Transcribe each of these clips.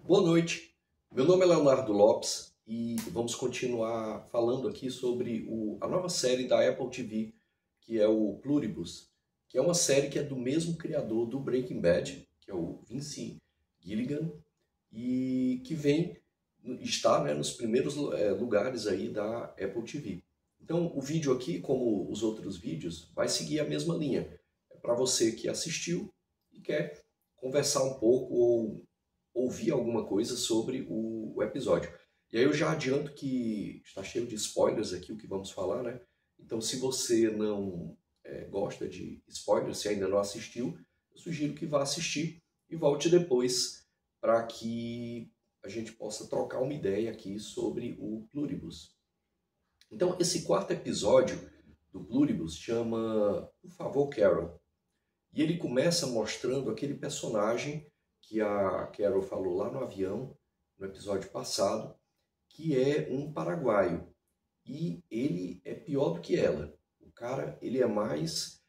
Boa noite, meu nome é Leonardo Lopes e vamos continuar falando aqui sobre a nova série da Apple TV, que é o Pluribus, que é uma série que é do mesmo criador do Breaking Bad, que é o Vince Gilligan, e que está, né, nos primeiros lugares aí da Apple TV. Então o vídeo aqui, como os outros vídeos, vai seguir a mesma linha. É para você que assistiu e quer conversar um pouco ou ouvir alguma coisa sobre o episódio. E aí eu já adianto que está cheio de spoilers aqui o que vamos falar, né? Então se você não gosta de spoilers, se ainda não assistiu, eu sugiro que vá assistir e volte depois para que a gente possa trocar uma ideia aqui sobre o Pluribus. Então esse quarto episódio do Pluribus chama Por Favor, Carol. E ele começa mostrando aquele personagem que a Carol falou lá no avião, no episódio passado, que é um paraguaio. E ele é pior do que ela. O cara, ele é mais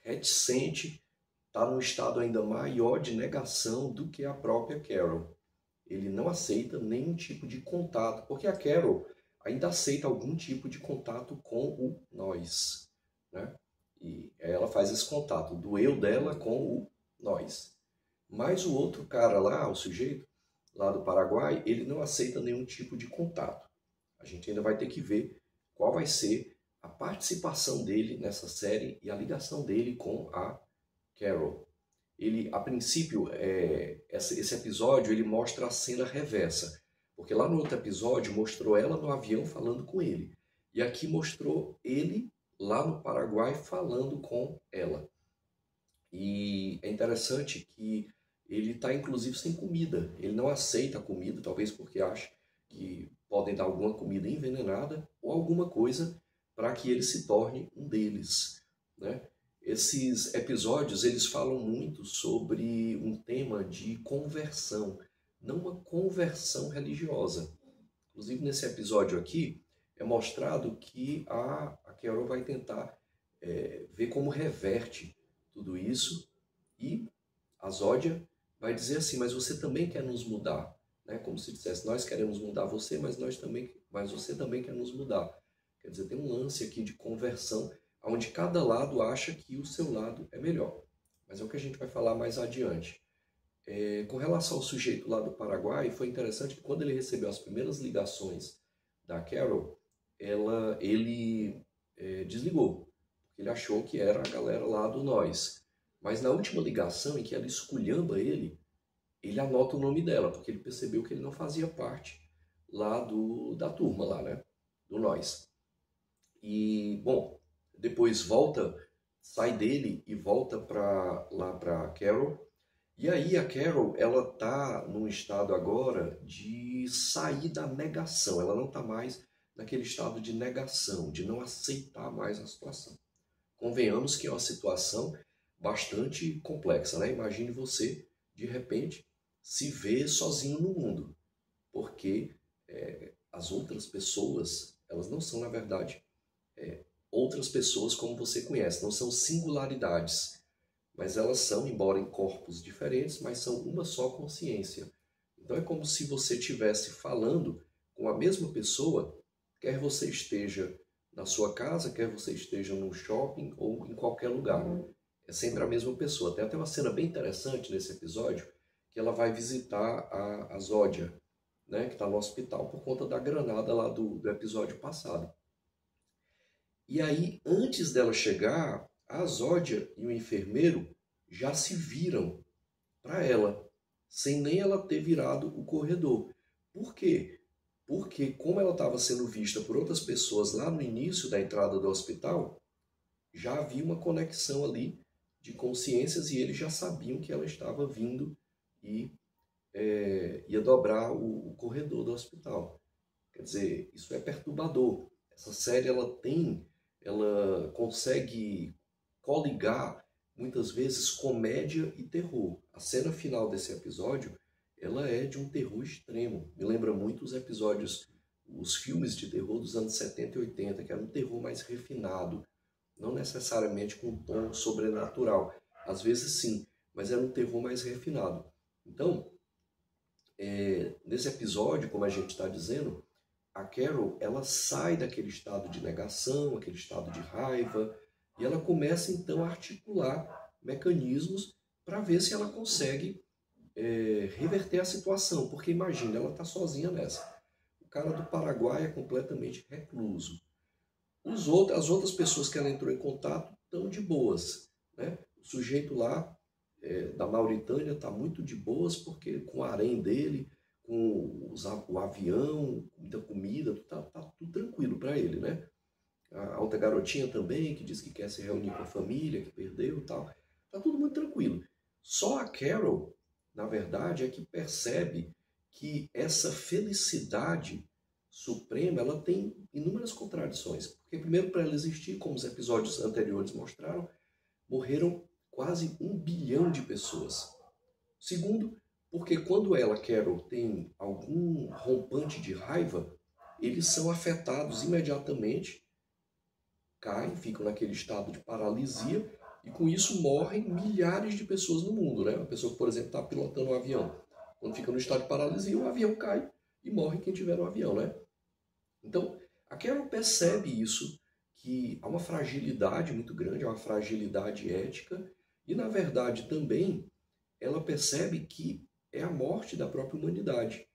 reticente, está num estado ainda maior de negação do que a própria Carol. Ele não aceita nenhum tipo de contato, porque a Carol ainda aceita algum tipo de contato com o nós, né? E ela faz esse contato do eu dela com o nós. Mas o outro cara lá, o sujeito lá do Paraguai, ele não aceita nenhum tipo de contato. A gente ainda vai ter que ver qual vai ser a participação dele nessa série e a ligação dele com a Carol. Ele, a princípio, esse episódio ele mostra a cena reversa. Porque lá no outro episódio mostrou ela no avião falando com ele. E aqui mostrou ele lá no Paraguai falando com ela. E é interessante que ele está inclusive sem comida. Ele não aceita a comida, talvez porque acha que podem dar alguma comida envenenada ou alguma coisa para que ele se torne um deles, né? Esses episódios eles falam muito sobre um tema de conversão, não uma conversão religiosa. Inclusive nesse episódio aqui é mostrado que a Carol vai tentar ver como reverte tudo isso e a Zódia vai dizer assim, mas você também quer nos mudar, né? Como se dissesse, nós queremos mudar você, mas você também quer nos mudar. Quer dizer, tem um lance aqui de conversão, onde cada lado acha que o seu lado é melhor. Mas é o que a gente vai falar mais adiante. Com relação ao sujeito lá do Paraguai, foi interessante que quando ele recebeu as primeiras ligações da Carol, ele desligou, porque ele achou que era a galera lá do nós. Mas na última ligação, em que ela esculhamba ele anota o nome dela, porque ele percebeu que ele não fazia parte lá da turma, lá, né? Do nós. E, bom, depois sai dele e volta lá para Carol. E aí a Carol, ela tá num estado agora de sair da negação. Ela não está mais naquele estado de negação, de não aceitar mais a situação. Convenhamos que é uma situação bastante complexa, né? Imagine você, de repente, se ver sozinho no mundo, porque as outras pessoas, elas não são, na verdade, outras pessoas como você conhece, não são singularidades, mas elas são, embora em corpos diferentes, mas são uma só consciência. Então é como se você estivesse falando com a mesma pessoa, quer você esteja na sua casa, quer você esteja num shopping ou em qualquer lugar. É sempre a mesma pessoa. Tem até uma cena bem interessante nesse episódio, que ela vai visitar a Zódia, né, que está no hospital por conta da granada lá do episódio passado. E aí, antes dela chegar, a Zódia e o enfermeiro já se viram para ela, sem nem ela ter virado o corredor. Por quê? Porque como ela estava sendo vista por outras pessoas lá no início da entrada do hospital, já havia uma conexão ali de consciências e eles já sabiam que ela estava vindo e ia dobrar o corredor do hospital. Quer dizer, isso é perturbador. Essa série ela consegue coligar muitas vezes comédia e terror. A cena final desse episódio, ela é de um terror extremo. Me lembra muito os episódios, os filmes de terror dos anos 70 e 80, que era um terror mais refinado, não necessariamente com um tom sobrenatural. Às vezes sim, mas era um terror mais refinado. Então, nesse episódio, como a gente está dizendo, a Carol, ela sai daquele estado de negação, aquele estado de raiva, e ela começa então a articular mecanismos para ver se ela consegue reverter a situação. Porque imagina, ela está sozinha nessa. O cara do Paraguai é completamente recluso. As outras pessoas que ela entrou em contato estão de boas, né? O sujeito lá da Mauritânia está muito de boas porque com o harém dele, com o avião, muita comida, tá tudo tranquilo para ele, né? A outra garotinha também que diz que quer se reunir com a família, que perdeu e tal. Tá tudo muito tranquilo. Só a Carol, na verdade, é que percebe que essa felicidade suprema, ela tem inúmeras contradições. Porque primeiro, para ela existir, como os episódios anteriores mostraram, morreram quase 1 bilhão de pessoas. Segundo, porque quando ela, Carol, tem algum rompante de raiva, eles são afetados imediatamente, caem, ficam naquele estado de paralisia, e com isso morrem milhares de pessoas no mundo, né? Uma pessoa que, por exemplo, está pilotando um avião. Quando fica no estado de paralisia, o avião cai e morre quem tiver no avião, né? Então, a Carol percebe isso, que há uma fragilidade muito grande, há uma fragilidade ética, e, na verdade, também ela percebe que é a morte da própria humanidade,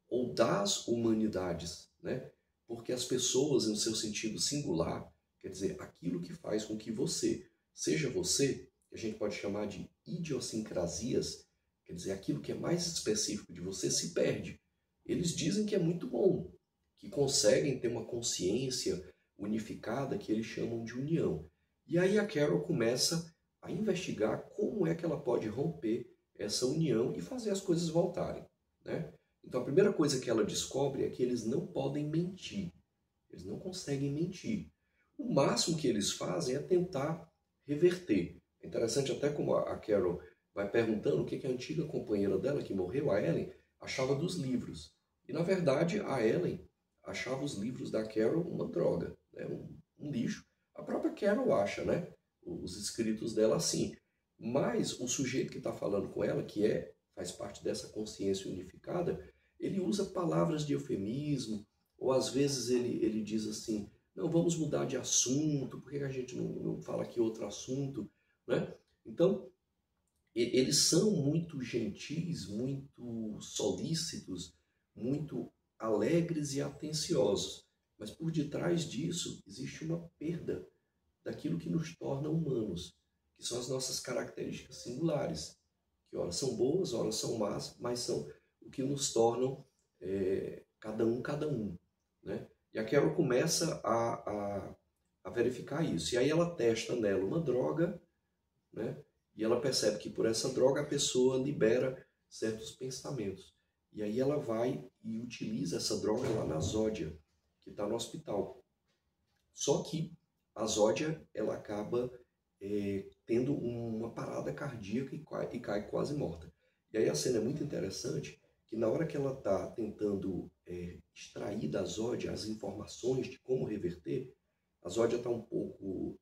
ou das humanidades, né? Porque as pessoas, no seu sentido singular, quer dizer, aquilo que faz com que você seja você, que a gente pode chamar de idiosincrasias, quer dizer, aquilo que é mais específico de você se perde. Eles dizem que é muito bom, que conseguem ter uma consciência unificada que eles chamam de união. E aí a Carol começa a investigar como é que ela pode romper essa união e fazer as coisas voltarem, né? Então a primeira coisa que ela descobre é que eles não podem mentir. Eles não conseguem mentir. O máximo que eles fazem é tentar reverter. É interessante até como a Carol vai perguntando o que a antiga companheira dela, que morreu, a Ellen, achava dos livros. E na verdade a Ellen achava os livros da Carol uma droga, né? um lixo. A própria Carol acha, né? Os escritos dela assim. Mas o sujeito que está falando com ela, faz parte dessa consciência unificada, ele usa palavras de eufemismo, ou às vezes ele diz assim, não, vamos mudar de assunto, por que a gente não fala aqui outro assunto, né? Então, eles são muito gentis, muito solícitos, muito alegres e atenciosos, mas por detrás disso existe uma perda daquilo que nos torna humanos, que são as nossas características singulares, que ora são boas, ora são más, mas são o que nos tornam cada um, né? E a Carol começa a verificar isso. E aí ela testa nela uma droga, né? E ela percebe que por essa droga a pessoa libera certos pensamentos. E aí ela vai e utiliza essa droga lá na Zódia, que está no hospital. Só que a Zódia, ela acaba tendo uma parada cardíaca e cai quase morta. E aí a cena é muito interessante, que na hora que ela está tentando extrair da Zódia as informações de como reverter, a Zódia está um pouco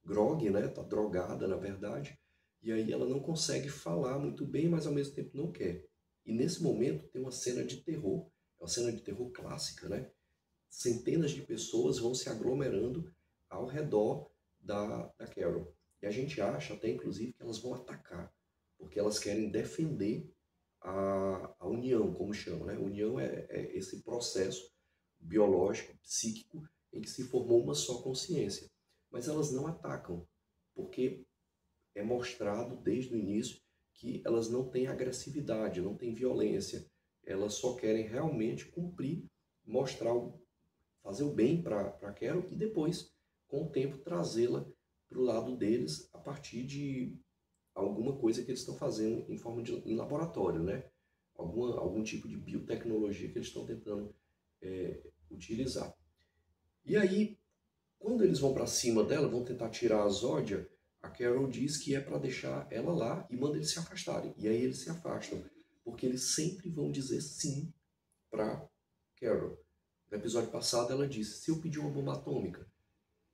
grogue, né? Está drogada, na verdade, e aí ela não consegue falar muito bem, mas ao mesmo tempo não quer. E nesse momento tem uma cena de terror, é uma cena de terror clássica, né? Centenas de pessoas vão se aglomerando ao redor da Carol. E a gente acha até, inclusive, que elas vão atacar, porque elas querem defender a união, como chamam, né? União é esse processo biológico, psíquico, em que se formou uma só consciência. Mas elas não atacam, porque é mostrado desde o início que elas não têm agressividade, não têm violência. Elas só querem realmente cumprir, mostrar, fazer o bem para Carol e depois, com o tempo, trazê-la para o lado deles a partir de alguma coisa que eles estão fazendo em laboratório, né? Algum tipo de biotecnologia que eles estão tentando utilizar. E aí, quando eles vão para cima dela, vão tentar tirar a Zódia, a Carol diz que é para deixar ela lá e manda eles se afastarem. E aí eles se afastam, porque eles sempre vão dizer sim para Carol. No episódio passado ela disse, se eu pedir uma bomba atômica,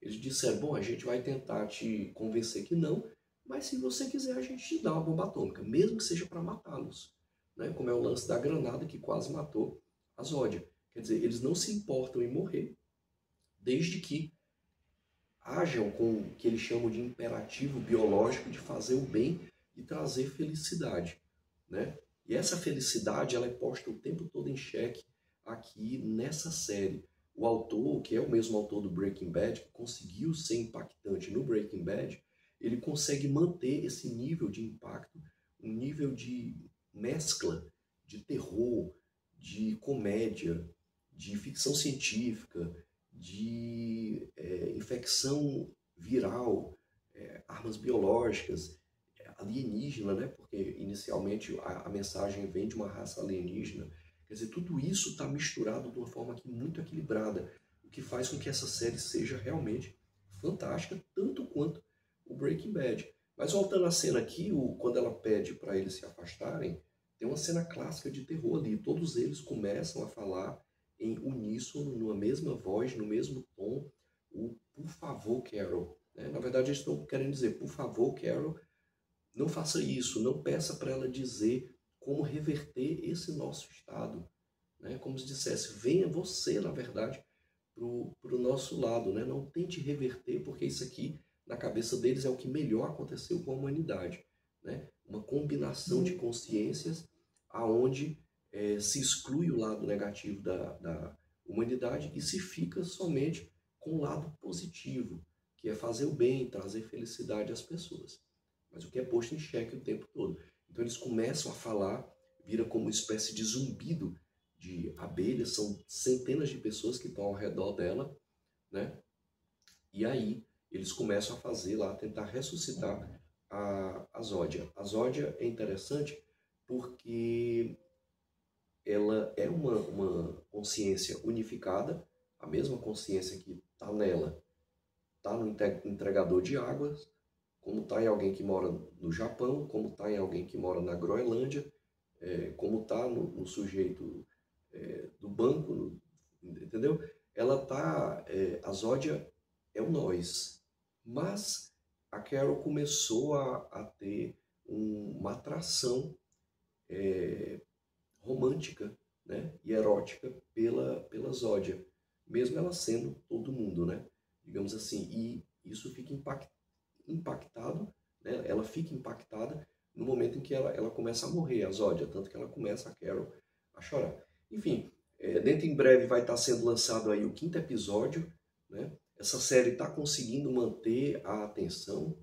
eles disseram, bom, a gente vai tentar te convencer que não, mas se você quiser a gente te dá uma bomba atômica, mesmo que seja para matá-los. né? Como é o lance da granada que quase matou a Zódia. Quer dizer, eles não se importam em morrer, desde que hajam com o que eles chamam de imperativo biológico de fazer o bem e trazer felicidade, né? E essa felicidade ela é posta o tempo todo em xeque aqui nessa série. O autor, que é o mesmo autor do Breaking Bad, que conseguiu ser impactante no Breaking Bad, ele consegue manter esse nível de impacto, um nível de mescla de terror, de comédia, de ficção científica, de infecção viral, armas biológicas, alienígena, né? Porque inicialmente a mensagem vem de uma raça alienígena. Quer dizer, tudo isso está misturado de uma forma aqui muito equilibrada, o que faz com que essa série seja realmente fantástica, tanto quanto o Breaking Bad. Mas voltando à cena aqui, quando ela pede para eles se afastarem, tem uma cena clássica de terror ali. Todos eles começam a falar em uníssono, numa mesma voz, no mesmo tom, o por favor, Carol. Né? Na verdade, eles estão querendo dizer, por favor, Carol, não faça isso, não peça para ela dizer como reverter esse nosso estado. Né? Como se dissesse, venha você, na verdade, para o nosso lado. Né? Não tente reverter, porque isso aqui, na cabeça deles, é o que melhor aconteceu com a humanidade. Né? Uma combinação de consciências aonde se exclui o lado negativo da humanidade e se fica somente com o lado positivo, que é fazer o bem, trazer felicidade às pessoas. Mas o que é posto em xeque o tempo todo. Então eles começam a falar, vira como uma espécie de zumbido de abelhas, são centenas de pessoas que estão ao redor dela, né? E aí eles começam a fazer lá, tentar ressuscitar a Zódia. A Zódia é interessante porque ela é uma consciência unificada, a mesma consciência que está nela, está no entregador de águas, como está em alguém que mora no Japão, como está em alguém que mora na Groenlândia, como está no sujeito do banco, entendeu? Ela está, a Zódia é o nós, mas a Carol começou a ter uma atração romântica, né, e erótica pela Zódia, mesmo ela sendo todo mundo, né, digamos assim, e isso fica impactado, né, ela fica impactada no momento em que ela começa a morrer, a Zódia, tanto que ela começa, a Carol, a chorar. Enfim, dentro em breve vai estar sendo lançado aí o 5º episódio, né, essa série está conseguindo manter a atenção,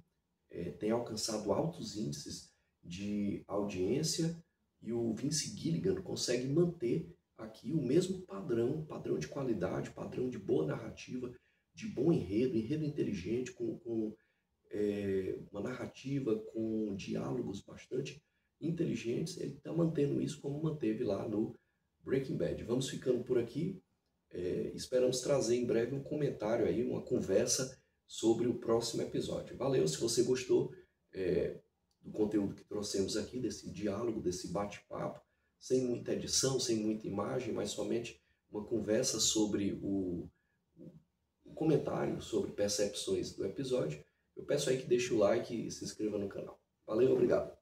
tem alcançado altos índices de audiência, e o Vince Gilligan consegue manter aqui o mesmo padrão de qualidade, padrão de boa narrativa, de bom enredo, enredo inteligente, com uma narrativa, com diálogos bastante inteligentes. Ele está mantendo isso como manteve lá no Breaking Bad. Vamos ficando por aqui. Esperamos trazer em breve um comentário aí, uma conversa sobre o próximo episódio. Valeu, se você gostou do conteúdo que trouxemos aqui, desse diálogo, desse bate-papo, sem muita edição, sem muita imagem, mas somente uma conversa sobre o comentário, sobre percepções do episódio. Eu peço aí que deixe o like e se inscreva no canal. Valeu, obrigado.